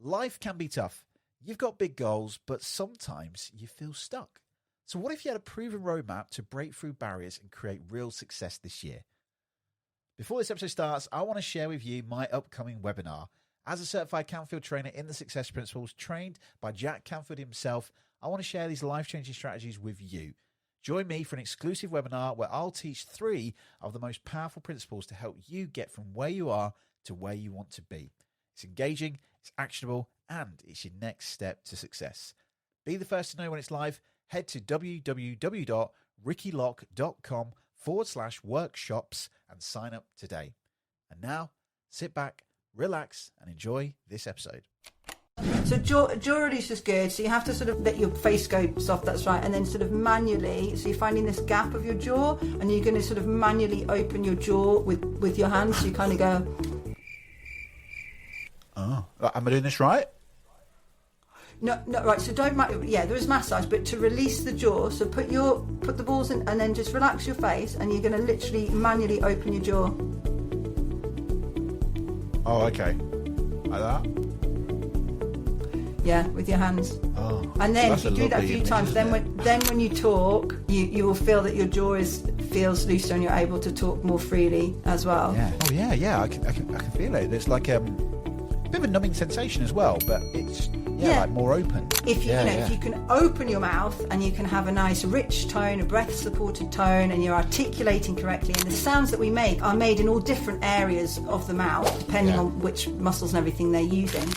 Life can be tough. You've got big goals, but sometimes you feel stuck. So what if you had a proven roadmap to break through barriers and create real success this year? Before this episode starts, I want to share with you my upcoming webinar. As a certified Canfield trainer in the Success Principles, trained by Jack Canfield himself, I want to share these life-changing strategies with you. Join me for an exclusive webinar where I'll teach 3 of the most powerful principles to help you get from where you are to where you want to be. It's engaging, it's actionable, and it's your next step to success. Be the first to know when it's live. Head to www.rickylock.com/workshops and sign up today. And now, sit back, relax, and enjoy this episode. So jaw release is good. So you have to sort of let your face go soft, that's right, and then sort of manually, so you're finding this gap of your jaw and you're going to sort of manually open your jaw with your hands. So you kind of go... Oh, am I doing this right? No, right, so don't, there is massage, but to release the jaw, so put the balls in and then just relax your face and you're going to literally manually open your jaw. Oh, okay. Like that? Yeah, with your hands. Oh, and then if you do that a few times, then when you talk, you will feel that your jaw feels looser and you're able to talk more freely as well. Yeah. Oh, yeah. I can feel it. There's like a bit of a numbing sensation as well, but it's like more open. If you can open your mouth and you can have a nice rich tone, a breath supported tone, and you're articulating correctly, and the sounds that we make are made in all different areas of the mouth depending on which muscles and everything they're using.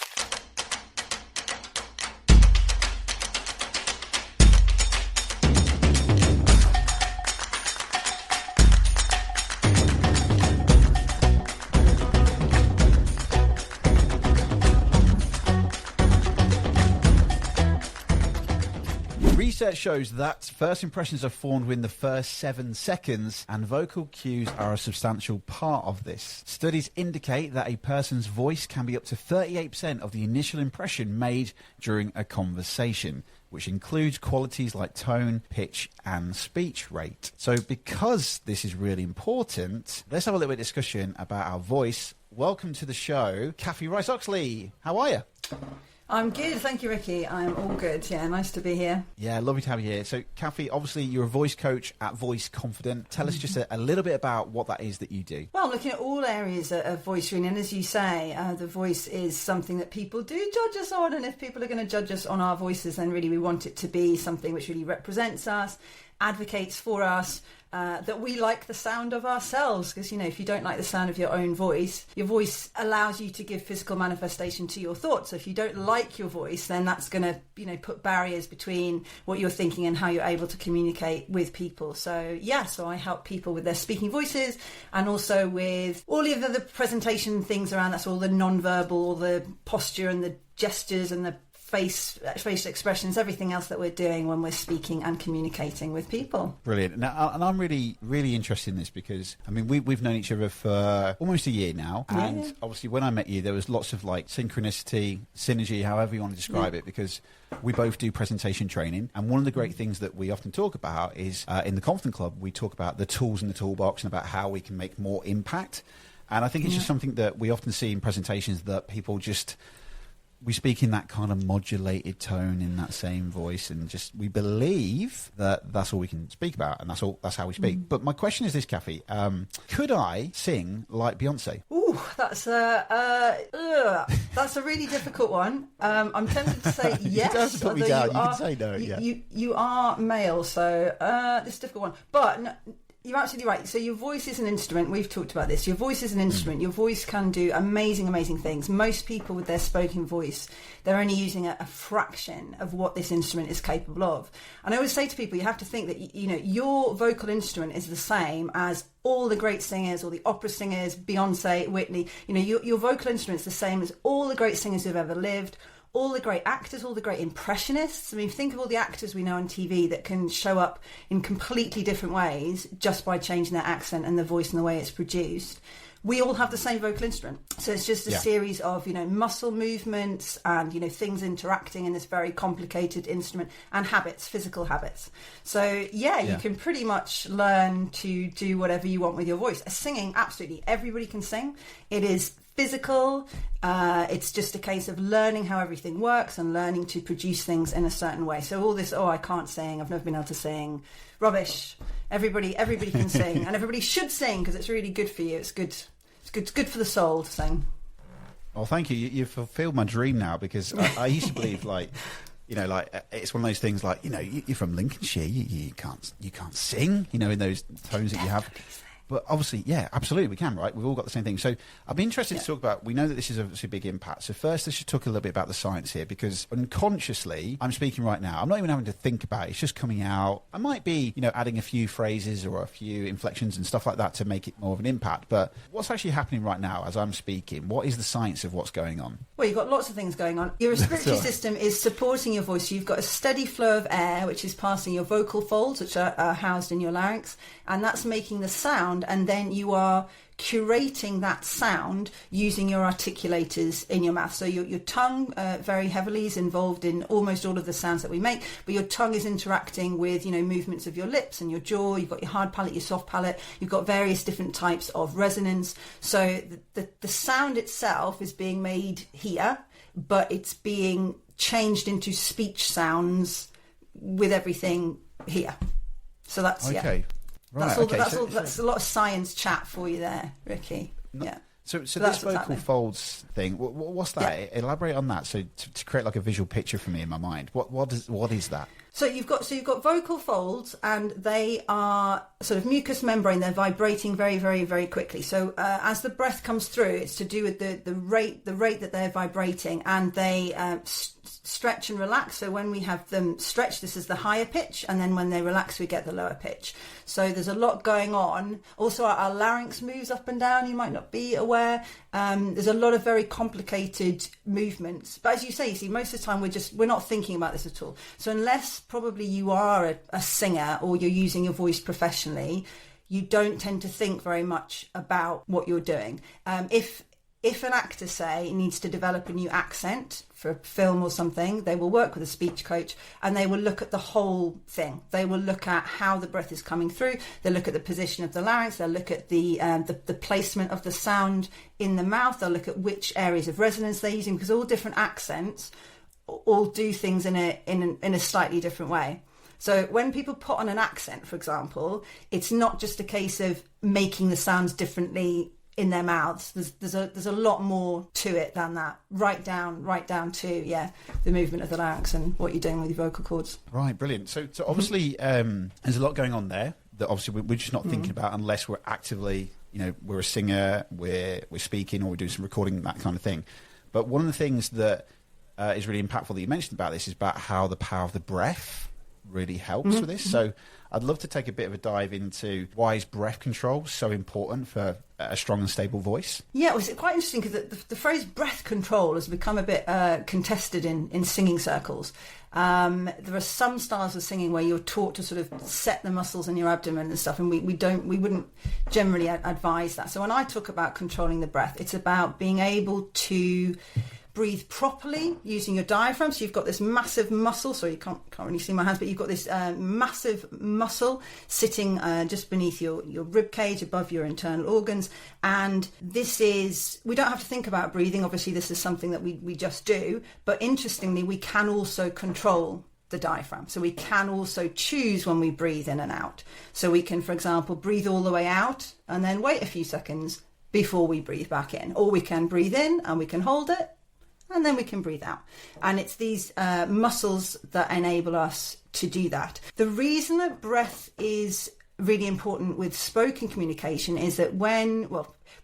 Research shows that first impressions are formed within the first 7 seconds, and vocal cues are a substantial part of this. Studies indicate that a person's voice can be up to 38% of the initial impression made during a conversation, which includes qualities like tone, pitch, and speech rate. So because this is really important, let's have a little bit of discussion about our voice. Welcome to the show, Kaffy Rice Oxley. How are you? I'm good, thank you, Ricky. I'm all good. Yeah, nice to be here. Yeah, lovely to have you here. So, Kaffy, obviously you're a voice coach at Voice Confident. Tell us just a little bit about what that is that you do. Well, I'm looking at all areas of voice training, and as you say, the voice is something that people do judge us on, and if people are going to judge us on our voices, then really we want it to be something which really represents us, advocates for us, that we like the sound of ourselves, because if you don't like the sound of your own voice, your voice allows you to give physical manifestation to your thoughts. So if you don't like your voice, then that's going to put barriers between what you're thinking and how you're able to communicate with people. So I help people with their speaking voices, and also with all of the presentation things around. That's all the non-verbal, all the posture and the gestures and the facial expressions, everything else that we're doing when we're speaking and communicating with people. Brilliant. Now, and I'm really, really interested in this because, we've known each other for almost a year now. And obviously when I met you, there was lots of synchronicity, synergy, however you want to describe it, because we both do presentation training. And one of the great things that we often talk about is in the Confident Club, we talk about the tools in the toolbox and about how we can make more impact. And I think it's just something that we often see in presentations, that people we speak in that kind of modulated tone, in that same voice, and we believe that that's all we can speak about, and that's how we speak. But my question is this, Kaffy, could I sing like Beyonce? Ooh, that's a really difficult one. I'm tempted to say yes. You don't have to put me down. You can say no. You are male, so this is a difficult one. But no, you're absolutely right. So your voice is an instrument. We've talked about this. Your voice is an instrument. Your voice can do amazing, amazing things. Most people with their spoken voice, they're only using a fraction of what this instrument is capable of. And I always say to people, you have to think that, your vocal instrument is the same as all the great singers, all the opera singers, Beyonce, Whitney. Your vocal instrument is the same as all the great singers who've ever lived, all the great actors, all the great impressionists. Think of all the actors we know on TV that can show up in completely different ways just by changing their accent and the voice and the way it's produced. We all have the same vocal instrument. So it's just a series of, muscle movements and, things interacting in this very complicated instrument, and habits, physical habits. So, you can pretty much learn to do whatever you want with your voice. Singing, absolutely. Everybody can sing. It is physical. It's just a case of learning how everything works and learning to produce things in a certain way. So all this, I can't sing, I've never been able to sing, rubbish. Everybody can sing, and everybody should sing because it's really good for you. It's good for the soul to sing. Well, thank you. You've fulfilled my dream now, because I used to believe, like, you know, like, it's one of those things, like, you know, you're from Lincolnshire, you can't sing, you know, in those tones that you have. But obviously, yeah, absolutely, we can, right? We've all got the same thing. So I'd be interested to talk about, we know that this is obviously a big impact. So first, let's just talk a little bit about the science here, because unconsciously, I'm speaking right now, I'm not even having to think about it. It's just coming out. I might be, you know, adding a few phrases or a few inflections and stuff like that to make it more of an impact. But what's actually happening right now as I'm speaking? What is the science of what's going on? Well, you've got lots of things going on. Your respiratory system is supporting your voice. You've got a steady flow of air, which is passing your vocal folds, which are housed in your larynx, and that's making the sound, and then you are curating that sound using your articulators in your mouth. So your tongue very heavily is involved in almost all of the sounds that we make, but your tongue is interacting with, you know, movements of your lips and your jaw. You've got your hard palate, your soft palate. You've got various different types of resonance. So the sound itself is being made here, but it's being changed into speech sounds with everything here. So that's okay. Right, That's a lot of science chat for you there, Ricky. Yeah. So this vocal folds thing, what's that? Yeah. Elaborate on that. So to create like a visual picture for me in my mind, what is that? So you've got vocal folds, and they are sort of mucous membrane. They're vibrating very, very, very quickly. So as the breath comes through, it's to do with the rate that they're vibrating, and they stretch and relax. So when we have them stretch, this is the higher pitch, and then when they relax, we get the lower pitch. So there's a lot going on. Also, our larynx moves up and down. You might not be aware. There's a lot of very complicated movements. But as you say, most of the time we're not thinking about this at all. So unless probably you are a singer or you're using your voice professionally, you don't tend to think very much about what you're doing. If an actor, say, needs to develop a new accent for a film or something, they will work with a speech coach, and they will look at the whole thing. They will look at how the breath is coming through. They'll look at the position of the larynx. They'll look at the placement of the sound in the mouth. They'll look at which areas of resonance they're using, because all different accents all do things in a slightly different way. So when people put on an accent, for example, it's not just a case of making the sounds differently in their mouths. There's a lot more to it than that. Right down to the movement of the larynx and what you're doing with your vocal cords. Right, brilliant. So obviously there's a lot going on there that obviously we're just not thinking about unless we're actively, you know, we're a singer, we're speaking, or we do some recording, that kind of thing. But one of the things that is really impactful that you mentioned about this is about how the power of the breath really helps with this. So I'd love to take a bit of a dive into why is breath control so important for a strong and stable voice. Yeah, it was quite interesting because the phrase breath control has become a bit contested in singing circles. There are some styles of singing where you're taught to sort of set the muscles in your abdomen and stuff, and we wouldn't generally advise that. So when I talk about controlling the breath, it's about being able to breathe properly using your diaphragm. So you've got this massive muscle, so you can't really see my hands, but you've got this massive muscle sitting just beneath your rib cage, above your internal organs. And this is, we don't have to think about breathing. Obviously, this is something that we just do. But interestingly, we can also control the diaphragm. So we can also choose when we breathe in and out. So we can, for example, breathe all the way out and then wait a few seconds before we breathe back in. Or we can breathe in and we can hold it, and then we can breathe out. And it's these muscles that enable us to do that. The reason that breath is really important with spoken communication is that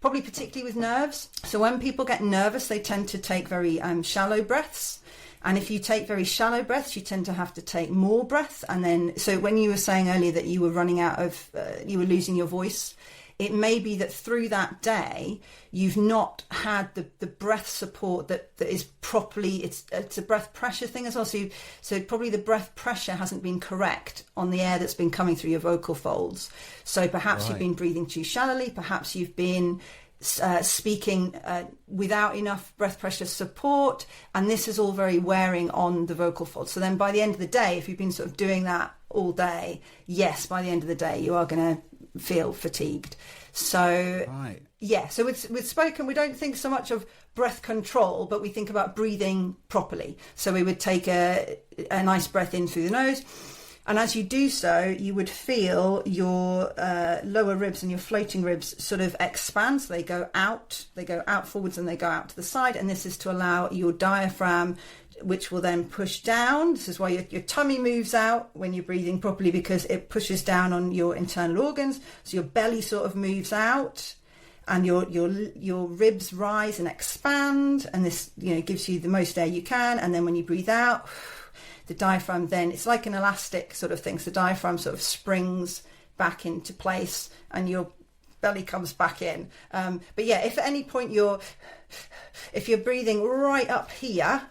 probably particularly with nerves. So when people get nervous, they tend to take very shallow breaths. And if you take very shallow breaths, you tend to have to take more breath. And then, so when you were saying earlier that you were running out of, you were losing your voice, it may be that through that day, you've not had the breath support that is properly, it's a breath pressure thing as well. So probably the breath pressure hasn't been correct on the air that's been coming through your vocal folds. So perhaps you've been breathing too shallowly, perhaps you've been speaking without enough breath pressure support, and this is all very wearing on the vocal folds. So then by the end of the day, if you've been sort of doing that all day, yes, by the end of the day, you are going to feel fatigued. So Yeah, so with spoken, we don't think so much of breath control, but we think about breathing properly. So we would take a nice breath in through the nose, and as you do so, you would feel your lower ribs and your floating ribs sort of expand. So they go out forwards, and they go out to the side, and this is to allow your diaphragm, which will then push down. This is why your tummy moves out when you're breathing properly, because it pushes down on your internal organs. So your belly sort of moves out, and your ribs rise and expand, and this gives you the most air you can. And then when you breathe out, the diaphragm, then it's like an elastic sort of thing. So the diaphragm sort of springs back into place, and your belly comes back in. But yeah, if at any point if you're breathing right up here,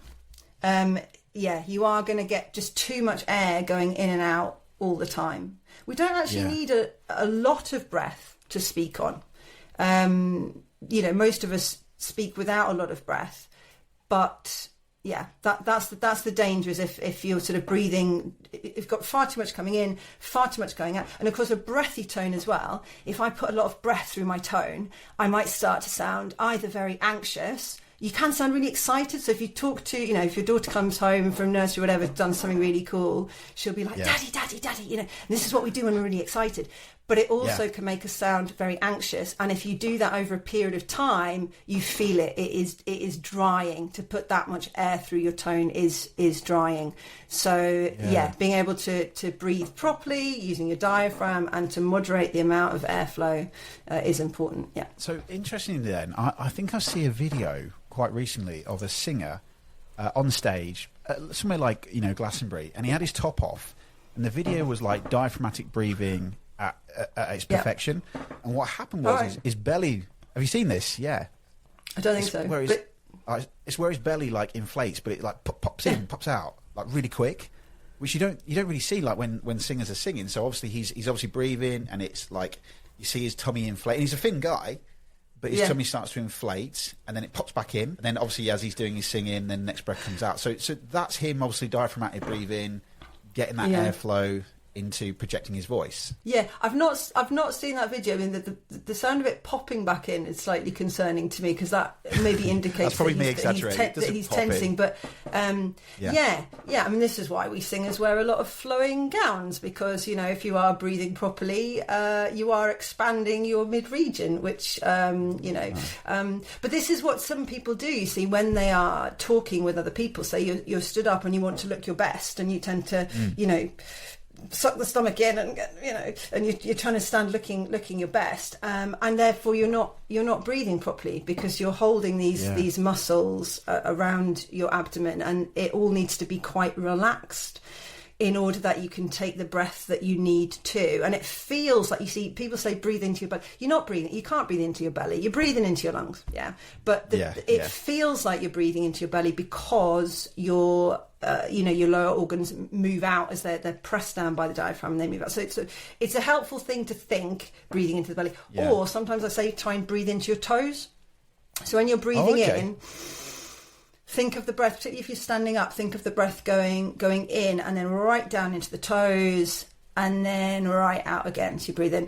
you are going to get just too much air going in and out all the time. We don't actually need a lot of breath to speak on. Most of us speak without a lot of breath, but yeah, that's the danger, is if you're sort of breathing, if you've got far too much coming in, far too much going out. And of course, a breathy tone as well. If I put a lot of breath through my tone, I might start to sound either very anxious. You can sound really excited. So if you talk to, if your daughter comes home from nursery or whatever, done something really cool, she'll be like, Daddy, Daddy, Daddy, and this is what we do when we're really excited. But it also can make us sound very anxious. And if you do that over a period of time, you feel it. It is drying. To put that much air through your tone is drying. So being able to breathe properly using your diaphragm and to moderate the amount of airflow is important. Yeah. So interestingly then, I think I see a video quite recently of a singer on stage, somewhere like, Glastonbury, and he had his top off, and the video was like diaphragmatic breathing at its perfection. And what happened was his belly, have you seen this? Yeah. I don't think so. It's where his belly like inflates, but it like pops in, pops out like really quick, which you don't really see like when singers are singing. So obviously he's obviously breathing, and it's like you see his tummy inflate, and he's a thin guy, but his tummy starts to inflate, and then it pops back in, and then obviously as he's doing his singing, then the next breath comes out. So that's him obviously diaphragmatic breathing, getting that airflow into projecting his voice. Yeah, I've not seen that video. I mean, the sound of it popping back in is slightly concerning to me, because that maybe indicates that's probably me exaggerating. that he's tensing. But I mean, this is why we singers wear a lot of flowing gowns, because if you are breathing properly, you are expanding your mid-region, which but this is what some people do. You see, when they are talking with other people, say you're stood up and you want to look your best, and you tend to suck the stomach in, and and you're trying to stand looking your best, and therefore you're not breathing properly, because you're holding these muscles around your abdomen, and it all needs to be quite relaxed in order that you can take the breath that you need to. And it feels like, you see, people say breathe into your belly. You're not breathing. You can't breathe into your belly. You're breathing into your lungs. Yeah. But it feels like you're breathing into your belly, because your lower organs move out as they're pressed down by the diaphragm, and they move out. So it's a helpful thing to think, breathing into the belly. Yeah. Or sometimes I say try and breathe into your toes. So when you're breathing in, think of the breath, particularly if you're standing up, think of the breath going in, and then right down into the toes, and then right out again. So you breathe in,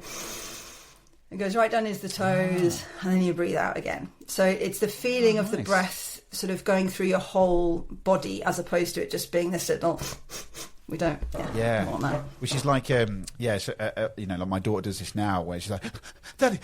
it goes right down into the toes, and then you breathe out again. So it's the feeling of the breath sort of going through your whole body, as opposed to it just being this little... We don't want that. Which is like, like my daughter does this now, where she's like, Daddy,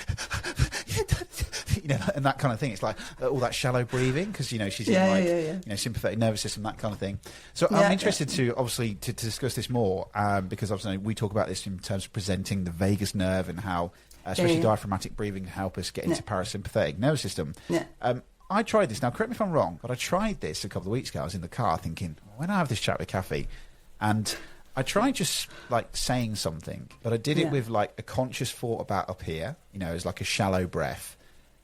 and that kind of thing. It's like all that shallow breathing, because she's in sympathetic nervous system, that kind of thing. So I'm interested to obviously to discuss this more, because obviously we talk about this in terms of presenting the vagus nerve, and how especially diaphragmatic breathing can help us get into parasympathetic nervous system. I tried this. Now, correct me if I'm wrong, but I tried this a couple of weeks ago. I was in the car thinking, when I have this chat with Kaffy, and I tried just like saying something, but I did it with like a conscious thought about up here, as like a shallow breath.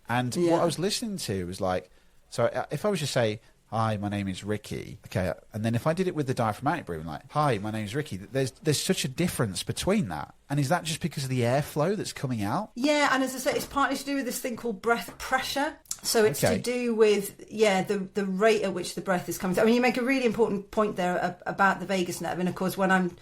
And what I was listening to was like, so if I was to say, hi, my name is Ricky, okay, and then if I did it with the diaphragmatic breathing, like, hi, my name is Ricky, there's such a difference between that. And is that just because of the airflow that's coming out? Yeah, and as I say, it's partly to do with this thing called breath pressure. So it's to do with, the rate at which the breath is coming through. I mean, you make a really important point there about the vagus nerve. And of course, when I'm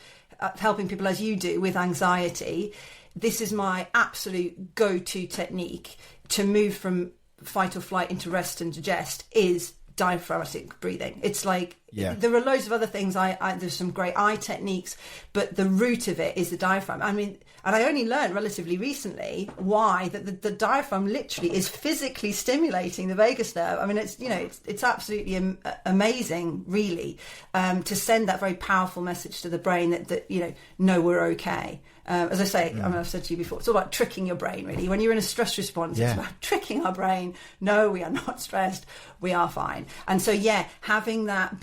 helping people, as you do, with anxiety, this is my absolute go-to technique to move from fight or flight into rest and digest is diaphragmatic breathing. It's like, there are loads of other things. There's some great eye techniques, but the root of it is the diaphragm. I mean, and I only learned relatively recently why that the diaphragm literally is physically stimulating the vagus nerve. I mean, it's absolutely amazing, really, to send that very powerful message to the brain that no, we're okay. As I say, I mean, I've said to you before, it's all about tricking your brain, really. When you're in a stress response, it's about tricking our brain. No, we are not stressed. We are fine. And so, having that,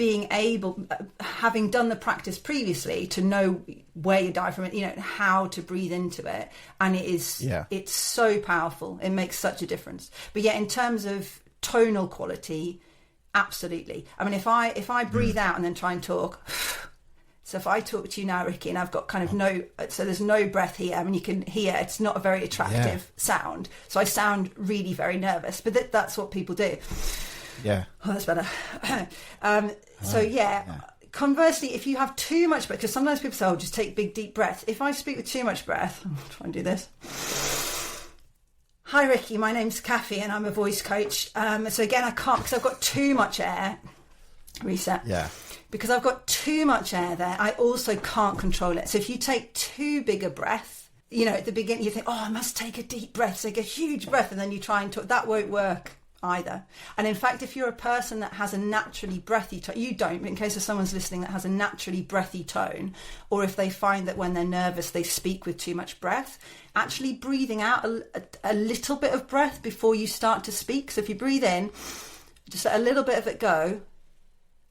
having done the practice previously to know where your diaphragm, how to breathe into it. And it's so powerful. It makes such a difference. But in terms of tonal quality, absolutely. I mean, if I breathe out and then try and talk... So if I talk to you now, Ricky, and I've got kind of there's no breath here. I mean, you can hear it's not a very attractive sound. So I sound really very nervous, but that's what people do. Yeah. Oh, that's better. Conversely, if you have too much breath, because sometimes people say, oh, just take big, deep breaths. If I speak with too much breath, I'll try and do this. Hi, Ricky, my name's Kaffy and I'm a voice coach. So again, I can't because I've got too much air. Reset. Yeah. Because I've got too much air there, I also can't control it. So if you take too big a breath, at the beginning you think, oh, I must take a deep breath, take a huge breath, and then you try and talk. That won't work either. And in fact, if you're a person that has a naturally breathy tone, you don't, but in case of someone's listening that has a naturally breathy tone, or if they find that when they're nervous they speak with too much breath, actually breathing out a little bit of breath before you start to speak. So if you breathe in, just let a little bit of it go,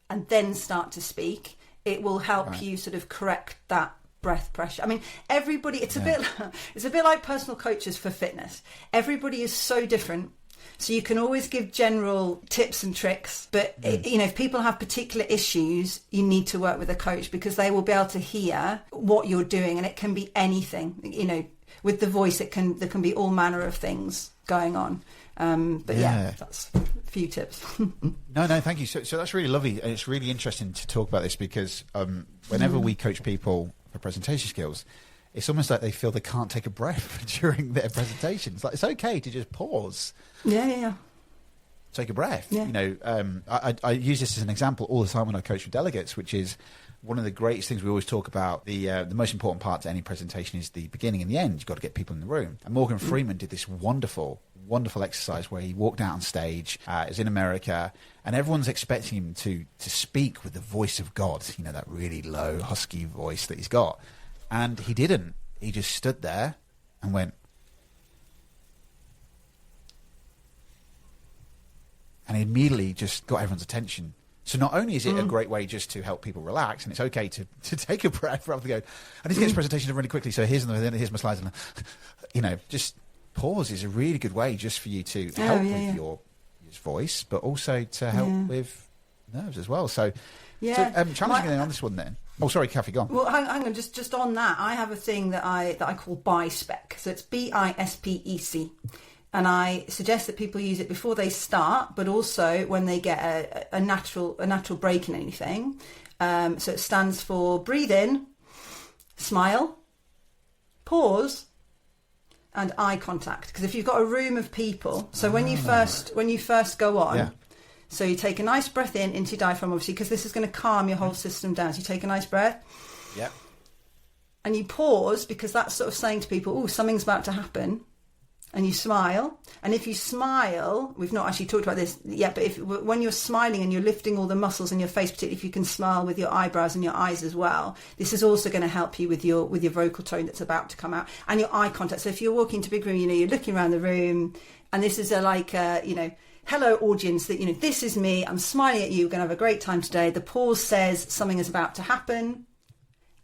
and then start to speak, it will help you sort of correct that breath pressure. I mean, everybody, it's a bit like personal coaches for fitness. Everybody is so different. So you can always give general tips and tricks, but if people have particular issues, you need to work with a coach because they will be able to hear what you're doing, and it can be anything. With the voice, there can be all manner of things going on. That's a few tips. No, thank you. So that's really lovely, and it's really interesting to talk about this because whenever we coach people for presentation skills, it's almost like they feel they can't take a breath during their presentations. Like, it's okay to just pause. Yeah. Take a breath. Yeah. I use this as an example all the time when I coach with delegates, which is one of the greatest things we always talk about. The most important part to any presentation is the beginning and the end. You've got to get people in the room. And Morgan Freeman did this wonderful exercise where he walked out on stage. It was in America, and everyone's expecting him to speak with the voice of God, that really low, husky voice that he's got. And he didn't. He just stood there and went. And he immediately just got everyone's attention. So not only is it a great way just to help people relax, and it's okay to take a breath rather than go, I need to get this presentation done really quickly, so here's my slides. And, just pause is a really good way just for you to help with your voice, but also to help with nerves as well. So, challenging on this one then. Oh, sorry, Kaffy, go on. Well, hang on, just on that, I have a thing that I call BiSpec. So it's BiSpec. And I suggest that people use it before they start, but also when they get a natural break in anything. So it stands for breathe in, smile, pause, and eye contact. Because if you've got a room of people, so when you first go on, so you take a nice breath into your diaphragm, obviously, because this is going to calm your whole system down. So you take a nice breath. Yeah. And you pause, because that's sort of saying to people, oh, something's about to happen. And you smile, and if you smile, we've not actually talked about this yet, but when you're smiling and you're lifting all the muscles in your face, particularly if you can smile with your eyebrows and your eyes as well, this is also going to help you with your vocal tone that's about to come out, and your eye contact. So if you're walking to a big room, you're looking around the room, and this is hello audience, that this is me, I'm smiling at you, we're going to have a great time today. The pause says something is about to happen,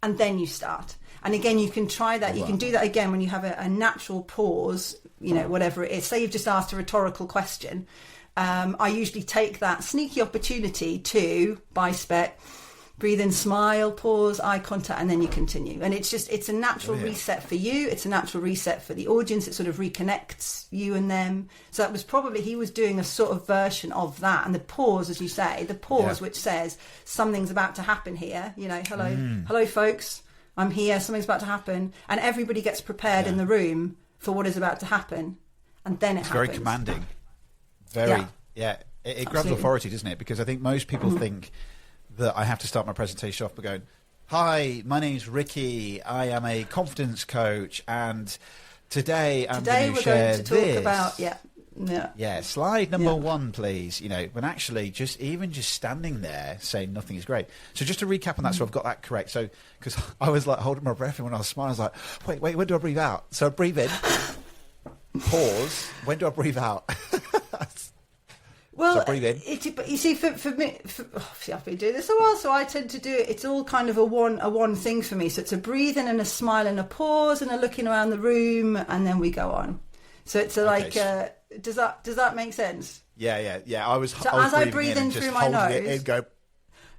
and then you start. And again, you can try that. You can do that again when you have a natural pause, whatever it is. Say you've just asked a rhetorical question. I usually take that sneaky opportunity to BiSpec, breathe in, smile, pause, eye contact, and then you continue. And it's a natural reset for you. It's a natural reset for the audience. It sort of reconnects you and them. So that was he was doing a sort of version of that. And the pause, as you say, which says something's about to happen here. Hello, folks. I'm here, something's about to happen, and everybody gets prepared in the room for what is about to happen. and then it's happens. very commanding. Very, yeah. It grabs authority, doesn't it? Because I think most people think that I have to start my presentation off by going, "Hi, my name's Ricky. I am a confidence coach, and today we're going to talk about slide number 1, please." When actually just standing there saying nothing is great. So just to recap on that, so I've got that correct. So because I was like holding my breath, and when I was smiling, I was like, wait, when do I breathe out? So I breathe in, pause. When do I breathe out? Well, so breathe in. But you see, for me, I've been doing this a while, so I tend to do it. It's all kind of a one thing for me. So it's a breathing and a smile and a pause and a looking around the room, and then we go on. So it's does that make sense? Yeah. As I breathe in through my nose,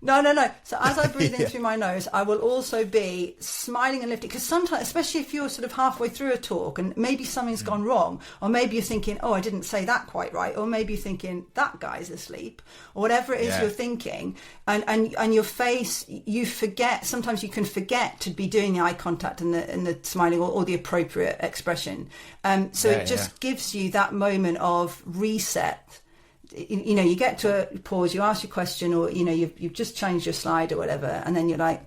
No. So as I breathe in through my nose, I will also be smiling and lifting. Because sometimes, especially if you're sort of halfway through a talk and maybe something's gone wrong, or maybe you're thinking, oh, I didn't say that quite right, or maybe you're thinking, that guy's asleep, or whatever it is you're thinking, and your face, you forget, sometimes you can forget to be doing the eye contact and the smiling or the appropriate expression. So it just gives you that moment of reset. You get to a pause, you ask your question, or you've just changed your slide or whatever, and then you're like,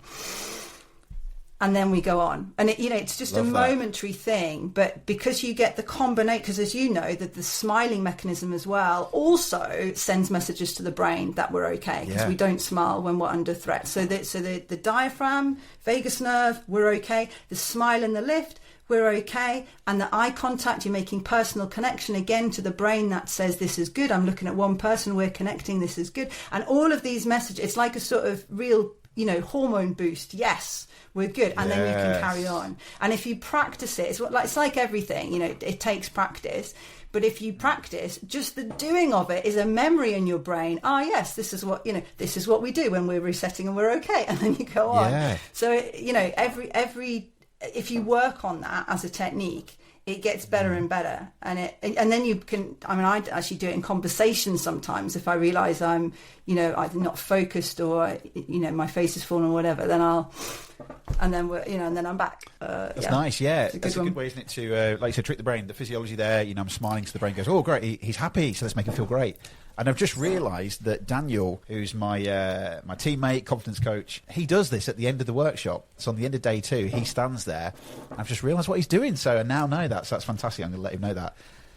and then we go on, and it's just a momentary thing. But because you get the combination, because as you know, that the smiling mechanism as well also sends messages to the brain that we're okay, because we don't smile when we're under threat. So the diaphragm, vagus nerve, we're okay. The smile and the lift, we're okay. And the eye contact, you're making personal connection again to the brain that says, this is good. I'm looking at one person, we're connecting, this is good. And all of these messages, it's like a sort of real, hormone boost. Yes, we're good. And then you can carry on. And if you practice it, it's like everything, it takes practice. But if you practice, just the doing of it is a memory in your brain. Ah, yes, this is what we do when we're resetting and we're okay. And then you go on. Yeah. So, every if you work on that as a technique, it gets better and better. And then you can, I actually do it in conversation sometimes. If I realise I'm, either not focused or, my face is fallen or whatever, then and then I'm back. That's nice, yeah. That's a good way, isn't it, to, like you said, trick the brain. The physiology there, I'm smiling, so the brain goes, oh, great, he's happy, so let's make him feel great. And I've just realised that Daniel, who's my teammate, confidence coach, he does this at the end of the workshop. So on the end of day 2, he stands there. I've just realised what he's doing, so I now know that. So that's fantastic. I'm going to let him know that.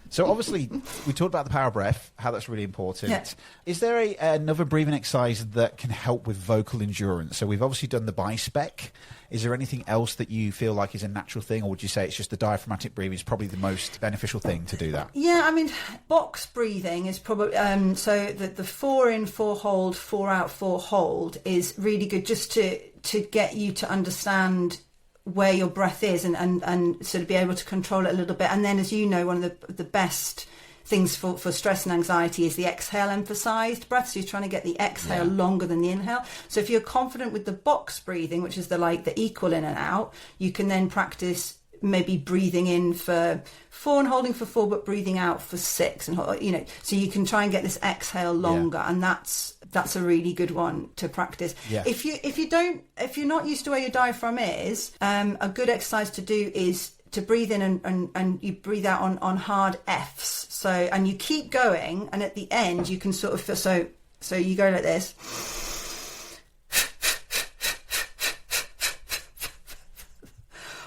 So obviously, we talked about the power of breath, how that's really important. Yeah. Is there another breathing exercise that can help with vocal endurance? So we've obviously done the BiSpec. Is there anything else that you feel like is a natural thing, or would you say it's just the diaphragmatic breathing is probably the most beneficial thing to do that? Yeah, box breathing is probably, so the 4 in, 4 hold, 4 out, 4 hold is really good, just to get you to understand where your breath is and sort of be able to control it a little bit. And then, as you know, one of the best things for stress and anxiety is the exhale emphasized breath. So you're trying to get the exhale longer than the inhale. So if you're confident with the box breathing, which is the equal in and out, you can then practice maybe breathing in for 4 and holding for 4, but breathing out for 6, and so you can try and get this exhale longer, and that's a really good one to practice. Yeah. If you're not used to where your diaphragm is, a good exercise to do is to breathe in and you breathe out on hard Fs. So, and you keep going, and at the end you can sort of feel, so you go like this.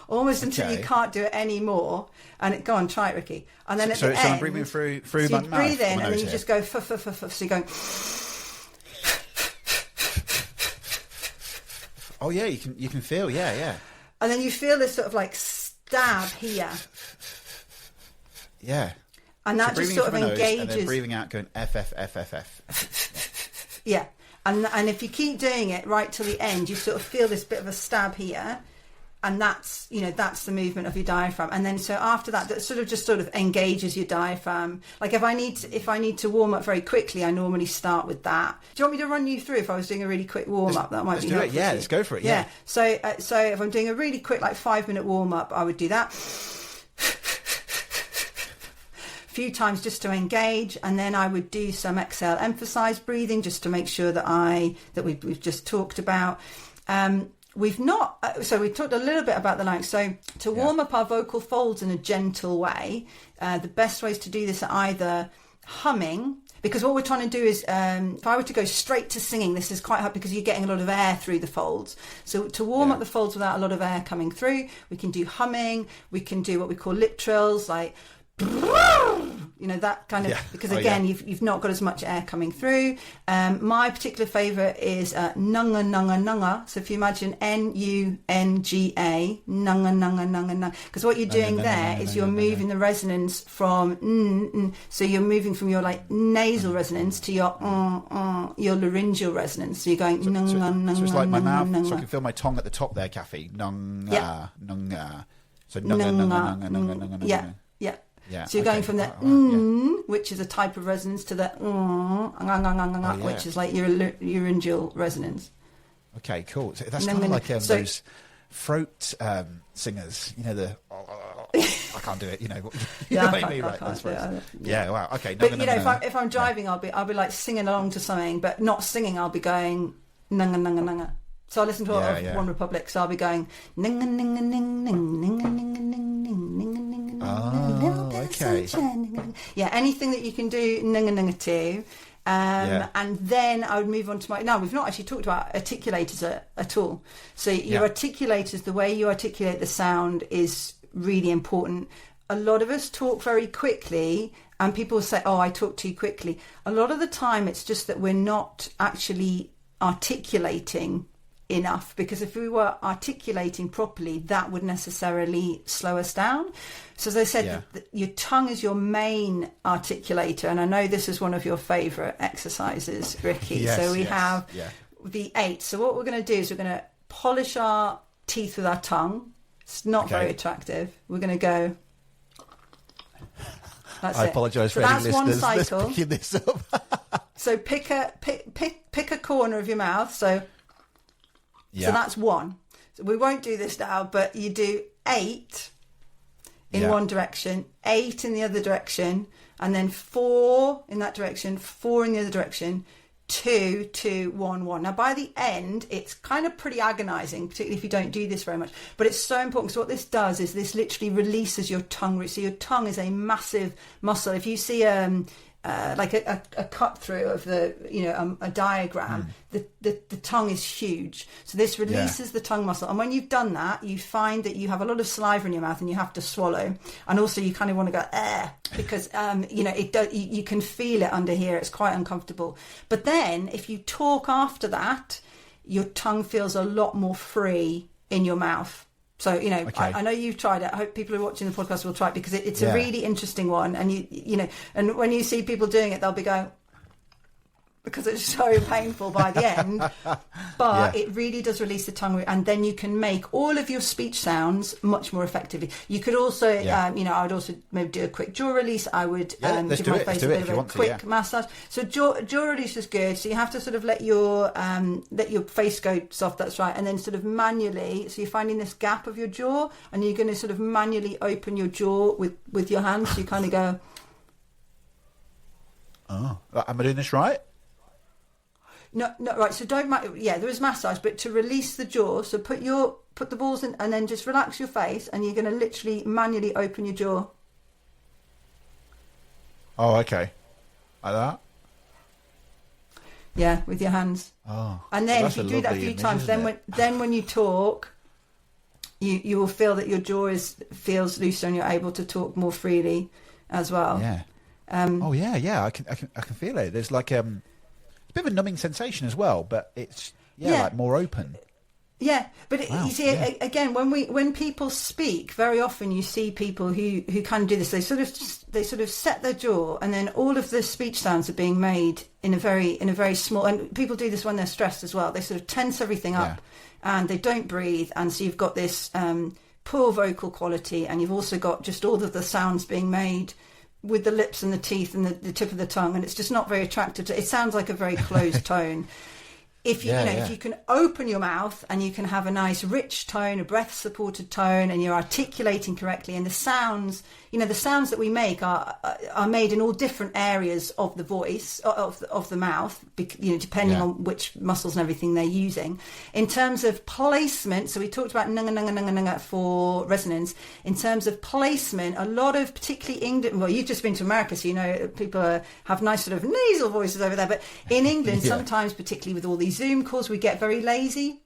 Almost until you can't do it anymore. And go on, try it, Ricky. And then at the end, I'm breathing through so my you mouth. Breathe in, and then you just go so you're going. Oh yeah, you can feel, yeah. And then you feel this sort of stab here. Yeah. And that just sort of engages. And then breathing out, going F. Yeah. And if you keep doing it right till the end, you sort of feel this bit of a stab here. And that's the movement of your diaphragm. And then so after that sort of engages your diaphragm. Like if I need to warm up very quickly, I normally start with that. Do you want me to run you through if I was doing a really quick warm up? That might be helpful. Yeah, let's go for it. Yeah. So if I'm doing a really quick 5-minute warm up, I would do that a few times just to engage, and then I would do some exhale emphasized breathing just to make sure that we've just talked about. We've not So we talked a little bit about the larynx. So to warm up our vocal folds in a gentle way, the best ways to do this are either humming, because what we're trying to do is, if I were to go straight to singing, this is quite hard because you're getting a lot of air through the folds. So to warm up the folds without a lot of air coming through, we can do humming. We can do what we call lip trills, like, you know, that kind of, because again, you've not got as much air coming through. My particular favourite is nunga nunga nunga. So if you imagine Nunga, nunga nunga nunga nunga, because what you're doing there is you're moving the resonance from so you're moving from your like nasal resonance to your laryngeal resonance. So you're going nunga nunga. So it's like my mouth, nunga. so I can feel my tongue at the top there, Kaffy. Nunga nunga. So nunga nunga nunga nunga nunga. Yeah. Yeah, so you're going from the which is a type of resonance, to the which is like your laryngeal resonance. Okay, cool. So that's kind of like those throat singers, you know, I can't do it, you know. You know what I mean, right? Yeah, wow. Okay. But you know, if I'm driving, I'll be like singing along to something, but not singing. I'll be going nunga nunga nunga. So I listen to One Republic, so I'll be going ninga ninga ning ning ninga ninga ning ning ninga ninga ning. Oh, okay. Yeah, anything that you can do ninga ninga to. And then I would move on to now we've not actually talked about articulators at all. So your articulators, the way you articulate the sound is really important. A lot of us talk very quickly, and people say, oh, I talk too quickly. A lot of the time it's just that we're not actually articulating enough, because if we were articulating properly, that would necessarily slow us down. So as I said, your tongue is your main articulator, and I know this is one of your favourite exercises, Ricky. So we have the 8. So what we're going to do is we're going to polish our teeth with our tongue. It's not very attractive. We're going to go. I apologise for any listeners. That's one cycle. Let's pick this up. So pick a corner of your mouth. So that's 1. So we won't do this now, but you do 8 in one direction, 8 in the other direction, and then 4 in that direction, 4 in the other direction, 2, 2, 1, 1. Now by the end, it's kind of pretty agonising, particularly if you don't do this very much. But it's so important. So what this does is this literally releases your tongue. So your tongue is a massive muscle. If you see like a cut through of a diagram, the tongue is huge. So this releases the tongue muscle, and when you've done that, you find that you have a lot of saliva in your mouth and you have to swallow, and also you kind of want to go because you can feel it under here. It's quite uncomfortable. But then if you talk after that, your tongue feels a lot more free in your mouth. So, you know, I know you've tried it. I hope people who are watching the podcast will try it, because it's a really interesting one. And, you know, and when you see people doing it, they'll be going, because it's so painful by the end. But it really does release the tongue, and then you can make all of your speech sounds much more effectively. You could also, I would also maybe do a quick jaw release. I would give my face a bit of a quick massage. So jaw release is good. So you have to sort of let your face go soft. That's right, and then sort of manually. So you're finding this gap of your jaw, and you're going to sort of manually open your jaw with your hands. So you kind of go. Oh, am I doing this right? No, right. So don't. There is massage, but to release the jaw. So put the balls in, and then just relax your face, and you're going to literally manually open your jaw. Oh, okay, like that. Yeah, with your hands. Oh, and then if you do that a few times, then when you talk, you will feel that your jaw feels looser, and you're able to talk more freely as well. Yeah. I can feel it. There's like a bit of a numbing sensation as well, but it's like more open. Yeah, but you see, again, when people speak, very often you see people who can do this. They sort of set their jaw, and then all of the speech sounds are being made in a very small. And people do this when they're stressed as well. They sort of tense everything up, and they don't breathe, and so you've got this poor vocal quality, and you've also got just all of the sounds being made with the lips and the teeth and the tip of the tongue, and it's just not very attractive. It sounds like a very closed tone. If you can open your mouth and you can have a nice rich tone, a breath supported tone, and you're articulating correctly, and the sounds, the sounds that we make are made in all different areas of the voice, of the mouth, depending on which muscles and everything they're using. In terms of placement, so we talked about nunga nunga nunga nunga for resonance. In terms of placement, a lot of, particularly England, well, you've just been to America, so people have nice sort of nasal voices over there, but in England, sometimes, particularly with all these Zoom calls, we get very lazy.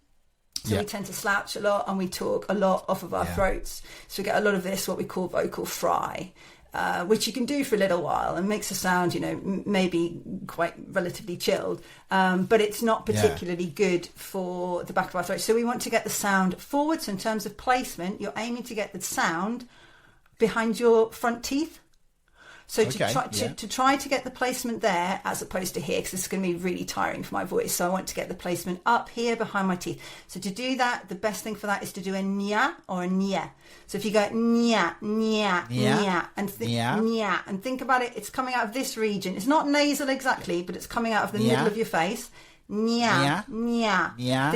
So we tend to slouch a lot and we talk a lot off of our throats. So we get a lot of this, what we call vocal fry, which you can do for a little while and makes a sound, maybe quite relatively chilled. But it's not particularly good for the back of our throat. So we want to get the sound forward. So in terms of placement, you're aiming to get the sound behind your front teeth. So to try to get the placement there as opposed to here, because this is going to be really tiring for my voice. So I want to get the placement up here behind my teeth. So to do that, the best thing for that is to do a nya or a nya. So if you go nya, nya, nya, and nya, and think about it, it's coming out of this region. It's not nasal exactly, but it's coming out of the middle of your face. Nya, nya, nya.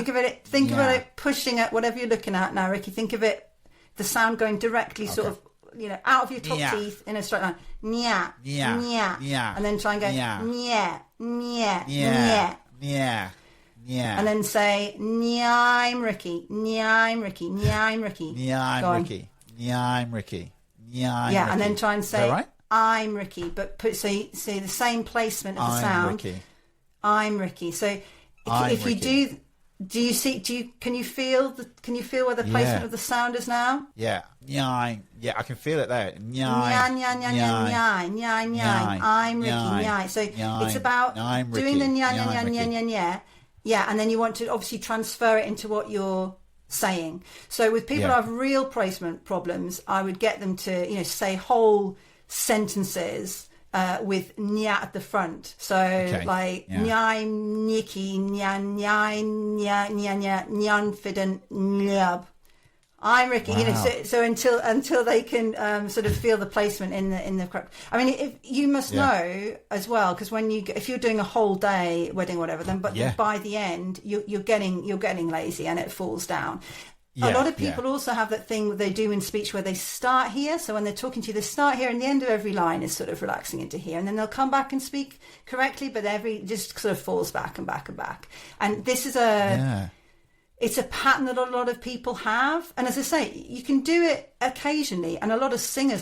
Think about it pushing at whatever you're looking at now, Ricky. Think of it, the sound going directly sort of, out of your top teeth in a straight line. Nya, nya, nya. And then try and go nya, nya, nya, nya. And then say I'm Ricky, I'm Ricky, I'm Ricky. I'm Ricky. I'm Ricky. Yeah, and then try and say right? I'm Ricky, but so the same placement of the sound. Ricky. I'm Ricky. So if you can you feel where the placement of the sound is now? Yeah. I can feel it there. I'm Ricky. So it's about doing the nya. Yeah, and then you want to obviously transfer it into what you're saying. So with people who have real placement problems, I would get them to say whole sentences with nya at the front. So nyai niki nyai nyan fident nyab. I'm Ricky. Wow. So until they can sort of feel the placement in the correct. I mean, if you must know as well, because if you're doing a whole day wedding or whatever, then by the end you're getting lazy and it falls down. A lot of people also have that thing they do in speech where they start here. So when they're talking to you, they start here and the end of every line is sort of relaxing into here. And then they'll come back and speak correctly, but just sort of falls back and back and back. And this is it's a pattern that a lot of people have. And as I say, you can do it occasionally. And a lot of singers,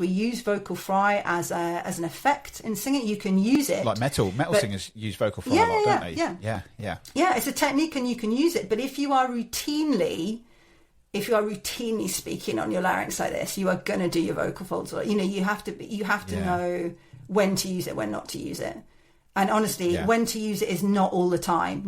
we use vocal fry as an effect in singing. You can use it. Like metal singers use vocal fry a lot, don't they? Yeah, it's a technique and you can use it. But if you are routinely speaking on your larynx like this, you are going to do your vocal folds. You have to know when to use it, when not to use it. And honestly, when to use it is not all the time.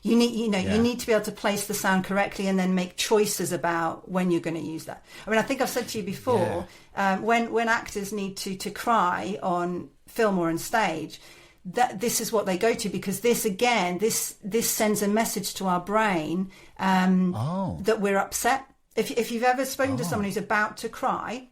You need to be able to place the sound correctly and then make choices about when you're going to use that. I mean, I think I've said to you before, when actors need to cry on film or on stage, that this is what they go to, because this sends a message to our brain that we're upset. If you've ever spoken to someone who's about to cry,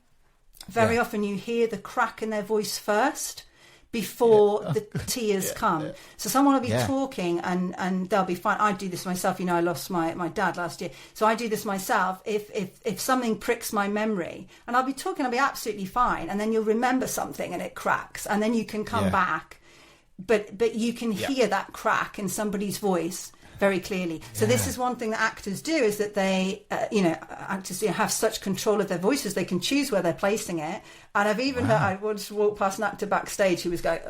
very often you hear the crack in their voice first before the tears come. So someone will be talking and they'll be fine. I do this myself. I lost my dad last year. So I do this myself. If something pricks my memory and I'll be talking, I'll be absolutely fine. And then you'll remember something and it cracks and then you can come back. But you can hear that crack in somebody's voice very clearly. So this is one thing that actors do, is that they, actors have such control of their voices, they can choose where they're placing it. And I've even heard, I once walked past an actor backstage who was going,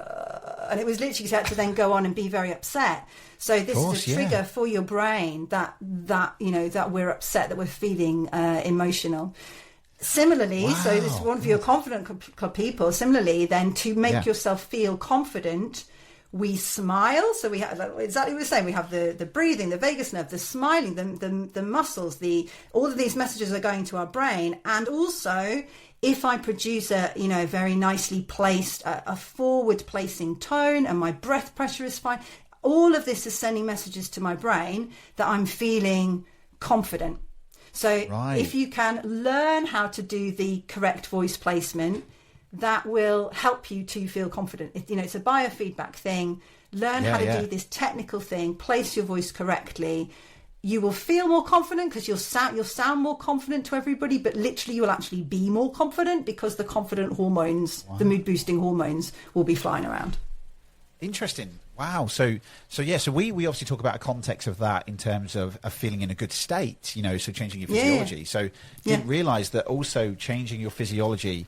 and it was literally he had to then go on and be very upset. So this is a trigger for your brain that we're upset, that we're feeling emotional. Similarly, so this is one for your confident people. Similarly, then to make yourself feel confident, we smile. So we have exactly what we're saying. We have the breathing, the vagus nerve, the smiling, the muscles. All of these messages are going to our brain. And also, if I produce a very nicely placed, a forward placing tone, and my breath pressure is fine, all of this is sending messages to my brain that I'm feeling confident. So if you can learn how to do the correct voice placement, that will help you to feel confident. It's a biofeedback thing. Learn how to do this technical thing, place your voice correctly. you will feel more confident because you'll sound more confident to everybody, but literally you'll actually be more confident because the confident hormones, the mood boosting hormones, will be flying around. Interesting. Wow. So we obviously talk about a context of that in terms of feeling in a good state, so changing your physiology. Yeah. So didn't realise that also changing your physiology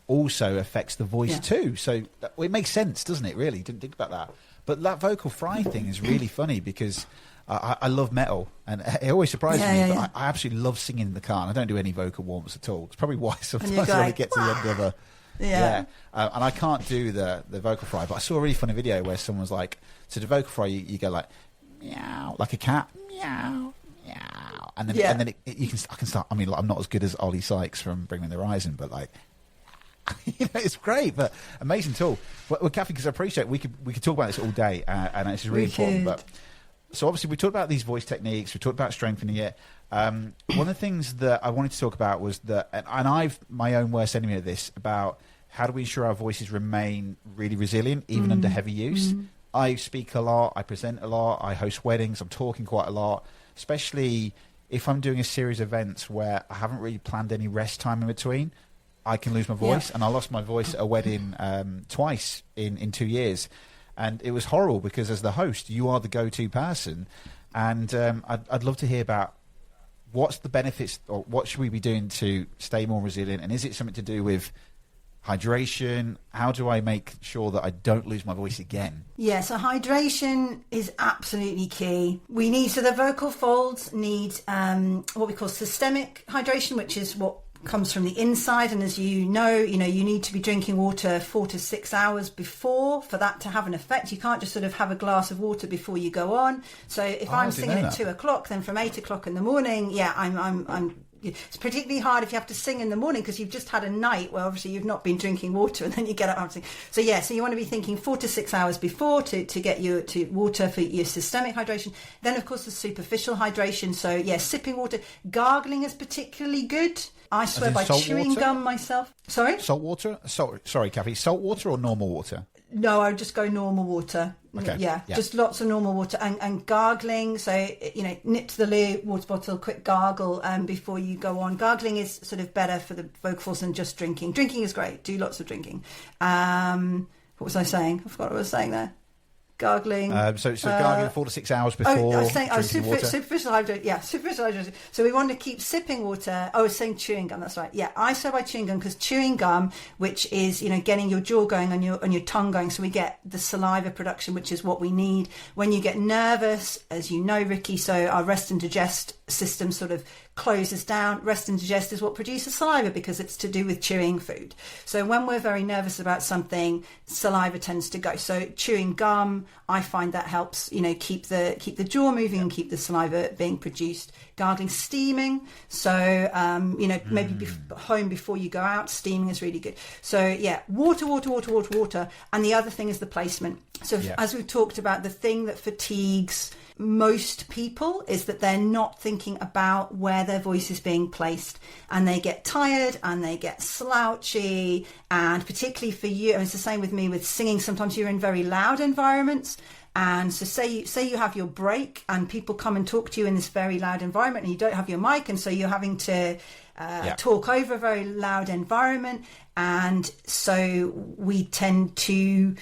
also affects the voice too. So it makes sense, doesn't it, really? Didn't think about that. But that vocal fry thing is really funny because I love metal, and it always surprises me. But I absolutely love singing in the car, and I don't do any vocal warm-ups at all. It's probably why sometimes when I get to the end of a... and I can't do the vocal fry, but I saw a really funny video where someone was like, so the vocal fry, you go like, meow, like a cat, meow, meow, and then I can start. I mean, like, I'm not as good as Ollie Sykes from Bring Me the Horizon, but like, it's great, but amazing tool. Well, Kaffy, because I appreciate we could talk about this all day, and it's really important. But so obviously we talked about these voice techniques, we talked about strengthening it. One of the things that I wanted to talk about was that, and I've my own worst enemy at this, about how do we ensure our voices remain really resilient even under heavy use. I speak a lot, I present a lot, I host weddings, I'm talking quite a lot, especially if I'm doing a series of events where I haven't really planned any rest time in between. I can lose my voice, and I lost my voice at a wedding twice in 2 years, and it was horrible because as the host, you are the go-to person, and I'd love to hear about what's the benefits, or what should we be doing to stay more resilient, and is it something to do with hydration? How do I make sure that I don't lose my voice again? Yeah, so hydration is absolutely key. So the vocal folds need what we call systemic hydration, which is what comes from the inside, and as you need to be drinking water 4 to 6 hours before for that to have an effect. You can't just sort of have a glass of water before you go on. So if I'm singing at 2 o'clock, then from 8 o'clock in the morning, I'm it's particularly hard if you have to sing in the morning because you've just had a night where obviously you've not been drinking water, and then you get up and sing. So you want to be thinking 4 to 6 hours before to get you to water for your systemic hydration. Then of course the superficial hydration. So sipping water, gargling is particularly good. I swear by chewing gum myself. Sorry? Salt water? Sorry, Kaffy. Salt water or normal water? No, I would just go normal water. Okay. Yeah, just lots of normal water and gargling. So, nip to the loo, water bottle, quick gargle before you go on. Gargling is sort of better for the vocals than just drinking. Drinking is great. Do lots of drinking. What was I saying? I forgot what I was saying there. Gargling. So gargling 4 to 6 hours before. I was saying superficial hydration. Yeah, superficial hydration. So we want to keep sipping water. I was saying chewing gum. That's right. Yeah, I swear by chewing gum because chewing gum, which is getting your jaw going and your tongue going, so we get the saliva production, which is what we need when you get nervous, as you know, Ricky. So our rest and digest system sort of closes down. Rest and digest is what produces saliva because it's to do with chewing food. So when we're very nervous about something, saliva tends to go. So chewing gum, I find that helps, keep the jaw moving and keep the saliva being produced. Gargling, steaming. So, maybe home before you go out, steaming is really good. So water. And the other thing is the placement. So as we've talked about, the thing that fatigues most people is that they're not thinking about where their voice is being placed, and they get tired and they get slouchy. And particularly for you, and it's the same with me with singing, sometimes you're in very loud environments, and so say you have your break and people come and talk to you in this very loud environment and you don't have your mic, and so you're having to talk over a very loud environment, and so we tend to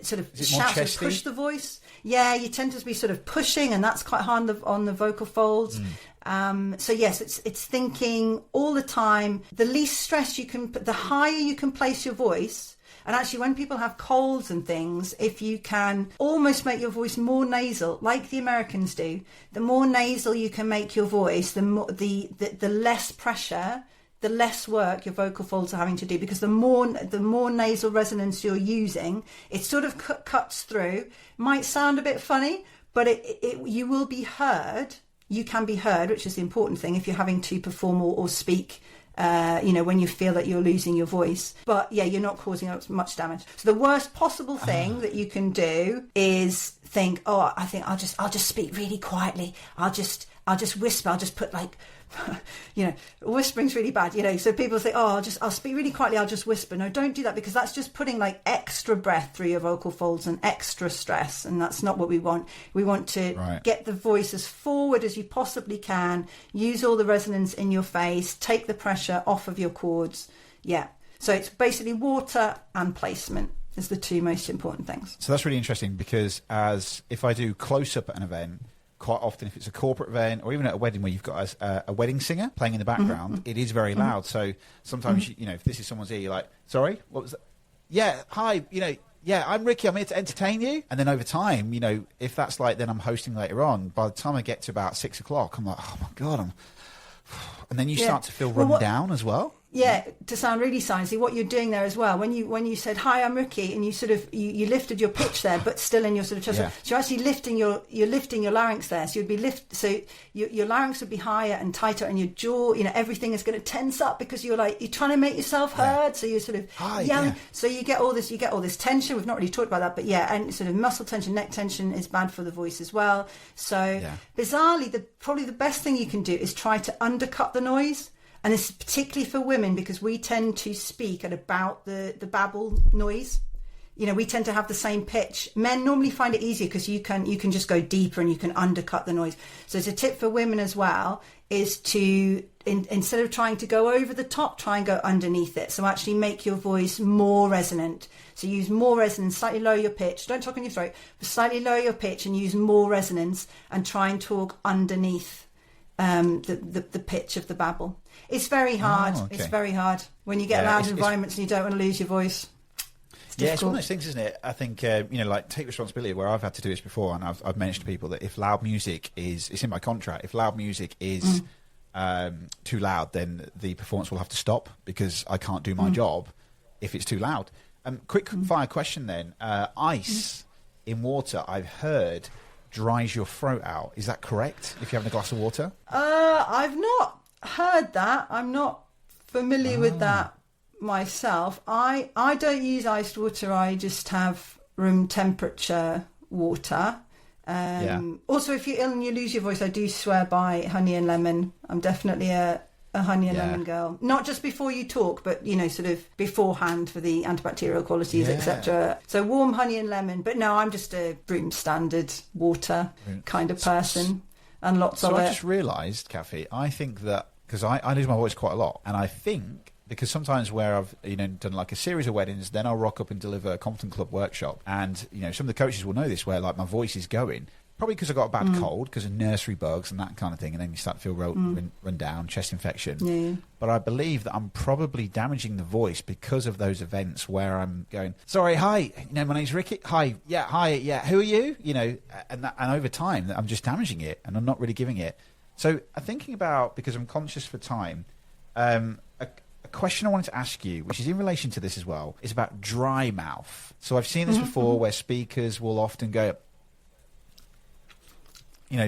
sort of shout and push the voice. Yeah, you tend to be sort of pushing, and that's quite hard on the vocal folds. So yes, it's thinking all the time. The least stress you can put, the higher you can place your voice. And actually, when people have colds and things, if you can almost make your voice more nasal, like the Americans do, the more nasal you can make your voice, the less pressure, the less work your vocal folds are having to do, because the more nasal resonance you're using, it sort of cuts through. Might sound a bit funny, but you will be heard. You can be heard, which is the important thing if you're having to perform or speak, when you feel that you're losing your voice. But you're not causing much damage. So the worst possible thing that you can do is think, I think I'll just speak really quietly. I'll just whisper. I'll just put like whispering's really bad, so people say, oh, I'll speak really quietly, I'll just whisper. No, don't do that, because that's just putting like extra breath through your vocal folds and extra stress, and that's not what we want. We want to get the voice as forward as you possibly can, use all the resonance in your face, take the pressure off of your cords. So it's basically water and placement is the two most important things. So that's really interesting, because if I do close up at an event, quite often if it's a corporate event or even at a wedding where you've got a wedding singer playing in the background, it is very loud. So sometimes, if this is someone's ear, you're like, sorry, what was that? Yeah, hi, I'm Ricky, I'm here to entertain you. And then over time, if that's like, then I'm hosting later on, by the time I get to about 6 o'clock, I'm like, oh my God, and then you start to feel run down as well. Yeah, to sound really sciencey, what you're doing there as well, when you said, hi, I'm Ricky, and you sort of, you lifted your pitch there, but still in your sort of chest. Yeah. So you're actually lifting your larynx there. So you'd be so your larynx would be higher and tighter, and your jaw, everything is going to tense up, because you're trying to make yourself heard. So you're sort of yelling. So you get all this tension. We've not really talked about that, but and sort of muscle tension, neck tension is bad for the voice as well. So bizarrely, probably the best thing you can do is try to undercut the noise. And this is particularly for women, because we tend to speak at about the babble noise. We tend to have the same pitch. Men normally find it easier because you can just go deeper and you can undercut the noise. So it's a tip for women as well, is to, instead of trying to go over the top, try and go underneath it. So actually make your voice more resonant. So use more resonance, slightly lower your pitch. Don't talk in your throat, but slightly lower your pitch and use more resonance, and try and talk underneath the pitch of the babble. It's very hard. Oh, okay. It's very hard when you get loud environments and you don't want to lose your voice. It's one of those things, isn't it? I think, like take responsibility, where I've had to do this before, and I've mentioned to people that if loud music it's in my contract, if loud music is too loud, then the performance will have to stop, because I can't do my job if it's too loud. Quick fire question then. Ice in water, I've heard, dries your throat out. Is that correct, if you're having a glass of water? I've not heard that. I'm not familiar with that myself. I don't use iced water. I just have room temperature water. Also, if you're ill and you lose your voice, I do swear by honey and lemon. I'm definitely a honey and lemon girl. Not just before you talk, but sort of beforehand for the antibacterial qualities, etc. So warm honey and lemon. But no, I'm just a room standard water kind of person. And lots of it. So I just realised, Kaffy, I think that, because I lose my voice quite a lot, and I think, because sometimes where I've done like a series of weddings, then I'll rock up and deliver a Compton Club workshop, and some of the coaches will know this, where like my voice is going, probably because I got a bad cold, because of nursery bugs and that kind of thing, and then you start to feel run down, chest infection. Yeah. But I believe that I'm probably damaging the voice because of those events where I'm going, sorry, hi, my name's Ricky, hi, who are you? And over time I'm just damaging it, and I'm not really giving it. So I'm thinking about, because I'm conscious for time, a question I wanted to ask you, which is in relation to this as well, is about dry mouth. So I've seen this before, where speakers will often go,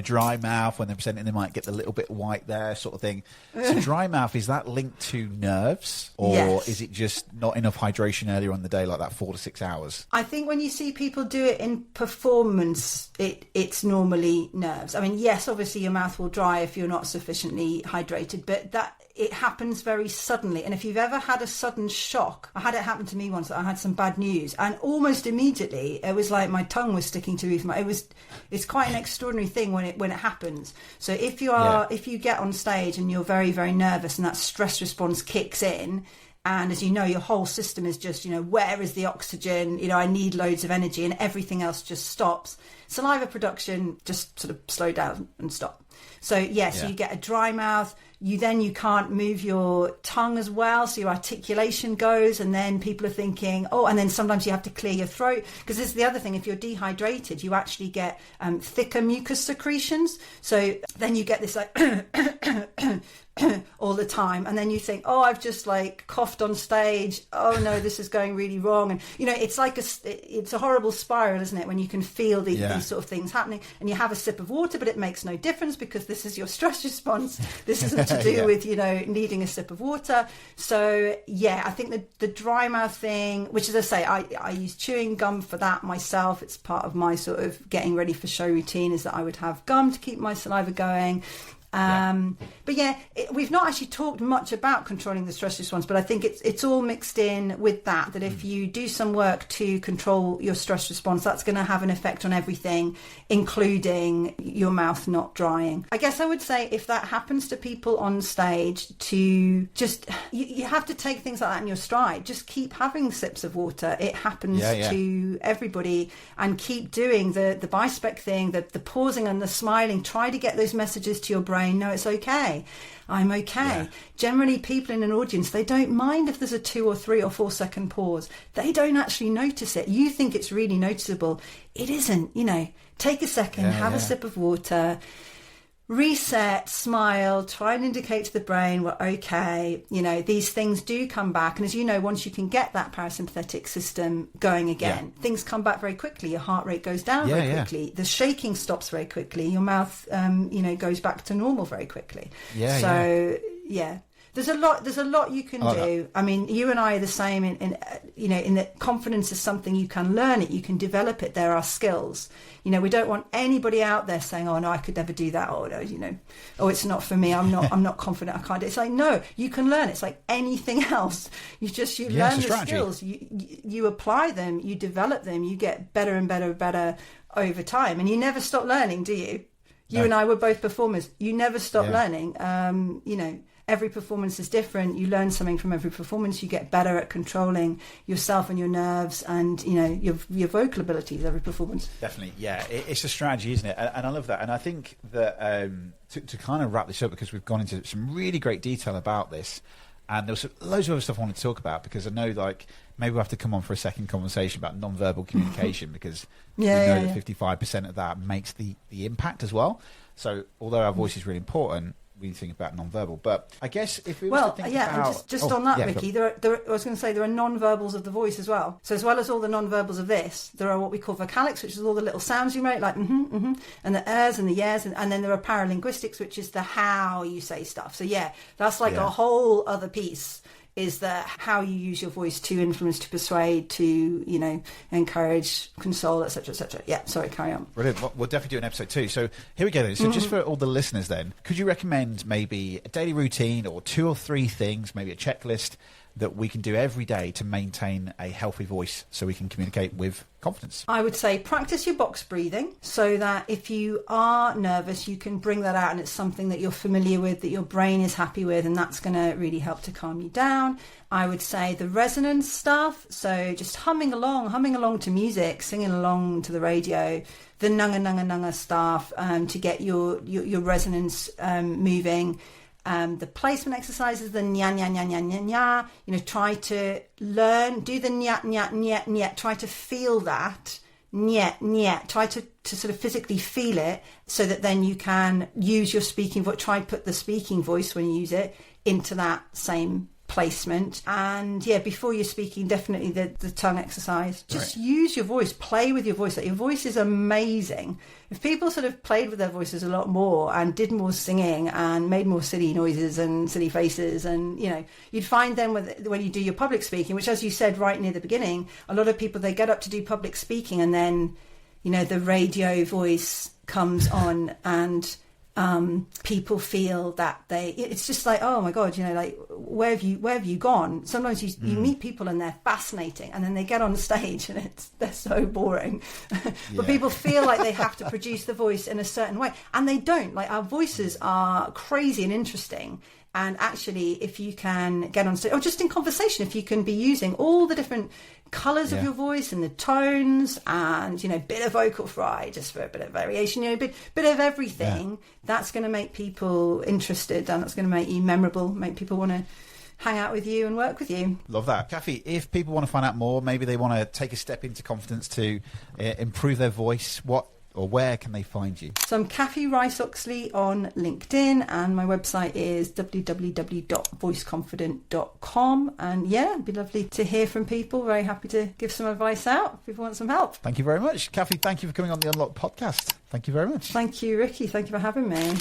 dry mouth when they're presenting, they might get the little bit white there, sort of thing. So dry mouth, is that linked to nerves, or is it just not enough hydration earlier on in the day, like that 4 to 6 hours? I think when you see people do it in performance, it's normally nerves. I mean, yes, obviously your mouth will dry if you're not sufficiently hydrated, but it happens very suddenly. And if you've ever had a sudden shock, I had it happen to me once. I had some bad news, and almost immediately it was like my tongue was sticking to the roof. It's quite an extraordinary thing when it happens. So if you get on stage and you're very, very nervous, and that stress response kicks in, and as you know, your whole system is just, where is the oxygen? I need loads of energy, and everything else just stops. Saliva production just sort of slow down and stop. So so you get a dry mouth. You can't move your tongue as well, so your articulation goes, and then people are thinking, and then sometimes you have to clear your throat, because this is the other thing. If you're dehydrated, you actually get thicker mucus secretions. So then you get this like all the time, and then you think, I've just like coughed on stage. Oh no, this is going really wrong. And it's like it's a horrible spiral, isn't it? When you can feel these sort of things happening, and you have a sip of water, but it makes no difference, because this is your stress response. This isn't to do with needing a sip of water. So I think the dry mouth thing, which, as I say, I use chewing gum for that myself. It's part of my sort of getting ready for show routine, is that I would have gum to keep my saliva going. But yeah, we've not actually talked much about controlling the stress response, but I think it's all mixed in with that if you do some work to control your stress response, that's going to have an effect on everything, including your mouth not drying. I guess I would say if that happens to people on stage, to just, you have to take things like that in your stride. Just keep having sips of water. It happens to everybody, and keep doing the BiSpec thing, the pausing and the smiling. Try to get those messages to your brain. No, it's okay. I'm okay. Yeah. Generally, people in an audience, they don't mind if there's a 2 or 3 or 4 second pause. They don't actually notice it. You think it's really noticeable. It isn't. Take a second, have a sip of water, reset, smile, try and indicate to the brain, we're okay. These things do come back. And as you know, once you can get that parasympathetic system going again, things come back very quickly. Your heart rate goes down very quickly. The shaking stops very quickly. Your mouth, goes back to normal very quickly. There's a lot you can do. I mean, you and I are the same in that confidence is something you can learn it, you can develop it. There are skills. We don't want anybody out there saying, "Oh no, I could never do that." Or no, "Oh, it's not for me. I'm not confident. I can't do it." It's like, no, you can learn. It's like anything else. You learn the skills. You apply them. You develop them. You get better and better and better over time, and you never stop learning, do you? You and I were both performers. You never stop learning. Every performance is different. You learn something from every performance. You get better at controlling yourself and your nerves and, your vocal abilities every performance. Definitely, yeah. It's a strategy, isn't it? And I love that. And I think that to kind of wrap this up, because we've gone into some really great detail about this, and there was loads of other stuff I wanted to talk about, because I know, maybe we'll have to come on for a second conversation about non-verbal communication, because we know that 55% of that makes the impact as well. So although our voice is really important, we think about non-verbal. But I guess if we were to think about... just on that, Ricky, I was going to say there are non-verbals of the voice as well. So as well as all the non-verbals of this, there are what we call vocalics, which is all the little sounds you make, like and the ers and the yes, and then there are paralinguistics, which is the how you say stuff. So that's like a whole other piece, is that how you use your voice to influence, to persuade, to, encourage, console, etc., etc. Yeah, sorry, carry on. Brilliant. We'll definitely do an episode 2. So here we go then. So just for all the listeners then, could you recommend maybe a daily routine or 2 or 3 things, maybe a checklist that we can do every day to maintain a healthy voice so we can communicate with confidence? I would say practice your box breathing, so that if you are nervous, you can bring that out and it's something that you're familiar with, that your brain is happy with, and that's going to really help to calm you down. I would say the resonance stuff, so just humming along to music, singing along to the radio, the nunga stuff, to get your resonance moving. The placement exercises, the nya nya nya nya nya nya. Try to learn, do the nya nya nya nya. Try to feel that nya nya. Try to sort of physically feel it, so that then you can use your speaking voice. Try to put the speaking voice, when you use it, into that same placement. And before you're speaking, definitely the tongue exercise. Just use your voice, play with your voice. Like, your voice is amazing. If people sort of played with their voices a lot more and did more singing and made more silly noises and silly faces, and you'd find then when you do your public speaking, which, as you said right near the beginning, a lot of people, they get up to do public speaking, and then the radio voice comes on, and people feel that it's just like, oh my God, like, where have you gone? Sometimes you meet people and they're fascinating, and then they get on stage and they're so boring. But people feel like they have to produce the voice in a certain way, and they don't. Like, our voices are crazy and interesting. And actually, if you can get on stage, or just in conversation, if you can be using all the different colours of your voice and the tones, and bit of vocal fry just for a bit of variation, bit of everything, that's going to make people interested, and that's going to make you memorable, make people want to hang out with you and work with you. Love that. Kaffy, if people want to find out more, maybe they want to take a step into confidence to improve their voice, what or where can they find you? So I'm Kaffy Rice Oxley on LinkedIn, and my website is www.voiceconfident.com. And it'd be lovely to hear from people. Very happy to give some advice out if people want some help. Thank you very much. Kaffy, thank you for coming on the Unlock podcast. Thank you very much. Thank you, Ricky. Thank you for having me.